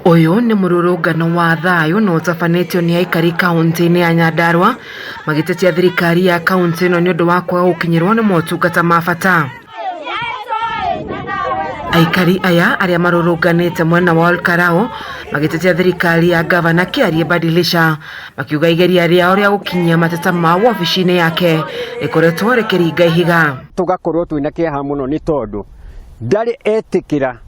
Uyu ni mururungano wa thayu no tafanitio ni aikari kaunti-ini ya Nyandarua magitetia thirikari ya kaunti ino ni undu wa kwaga gukinyirwo ni motungata ma bata. Aikari aya aria marurunganite mwena wa Olkarau magitetia thirikari ya gavana Kiarie Badilisha makiuga igeria riao ria gukinyia mateta ma wabici-ini yake rikoretwo rikiringa ihiga. Tugakorwo twina kieha muno ni tondu ndari etikira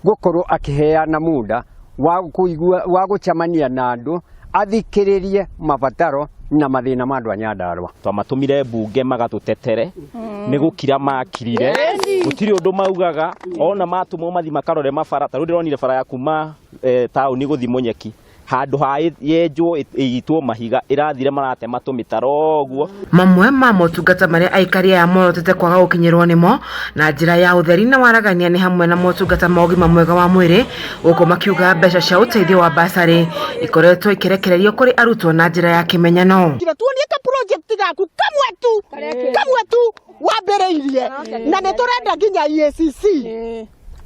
gukorwo akiheana muda wa gucamania na andu athikiririe mabataro na mathina ma andu a Nyandarua. Twamatumire bunge magatutetere ni gukira makirire gutiri undu maugaga ona matumwo mathi makarore mabara taru ndironire bara ya kuma tauni guthi Munyeki handu ha yenjwo itwo mahiga irathire marate matumitaro guo. Mamwe ma motungata maria aikari ya morotete kwaga gukinyirwo nimo na njira ya utheri na waragania ni hamwe na motungata ma ugima mwega wa mwiri guko makiuga mbeca cia uteithio wa basari ikoretwo ikirekererio kuri arutwo na njira ya kimenyano. Tuonie ka project gaku kamwe tu wambereirie na ne turenda nginya EACC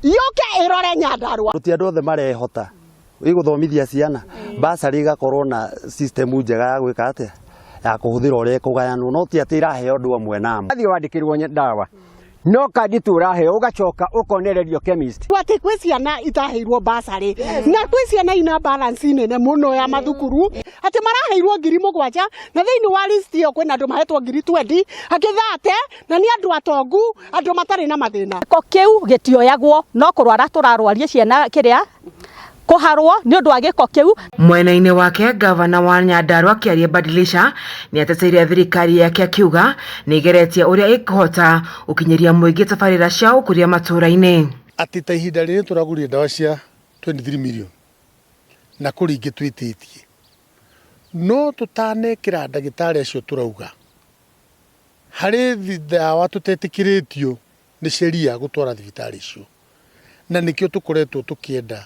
yoke irore Nyandarua. Ruti andu othe marehota guthomithia ciana basari gakorwo na system njega ya gwika atia ya kuhuthira uria kugayanwo no ti ati iraheo ndu amwe namo athi wandikirwo ndawa no kandi turaheo ugacoka ukonererio chemist ati kwi ciana itaheirwo basari na kwi ciana ina balance nene muno ya mathukuru ati maraheirwo 7,000 na thiini wa list iyo kwina andu mahetwo 20 akithate na ni andu atongu andu matari na mathina ko kiu gitioyagwo no kurwara turarwarie ciana kiria kuharwo ni undu wa giko kiu. Mwena-ini wake gavana wa Nyandarua Kiarie Badilisha ni ateteire thirikari yake akiuga ni igeretie uria ikuhota ukinyiria muingi tabarira cia ukuria matura-ini. Ati ta ihinda riri turaguria ndawa cia 23 million na kuri ingi twititie no tutanekira ndagitari acio turauga hari ndawa tutetikiritio ni sheria gutwara thibitari icio na nikio tukoretwo tukienda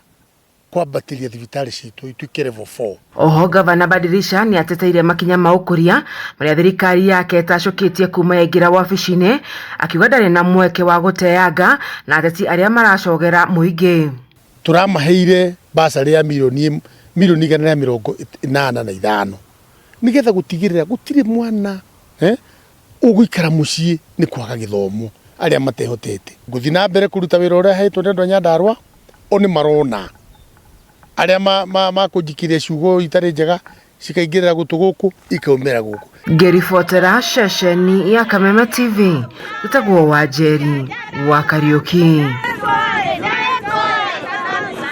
kwambatiria thibitari citu ituike level 4. Oho gavana Badilisha ni ateteire makinya ma ukuria maria thirikari yake tacokitie kuma yaingira wabici-ini akiuga ndari na mweke wa guteanga na ateti aria maracogera muingi. Turamaheire basari ya milioni 185 nigetha gutigirira gutiri mwana uguikara mucii ni kwaga githomo aria matehotete guthi na mbere kuruta wira uria hetwo ni andu a Nyandarua oni marona aria makunjikiria ciugo itari njega cikaingirira gutu guku ikaumira guku. Ngiribotera ceceni ya Kameme TV itagwo Wanjeri wa Kariuki.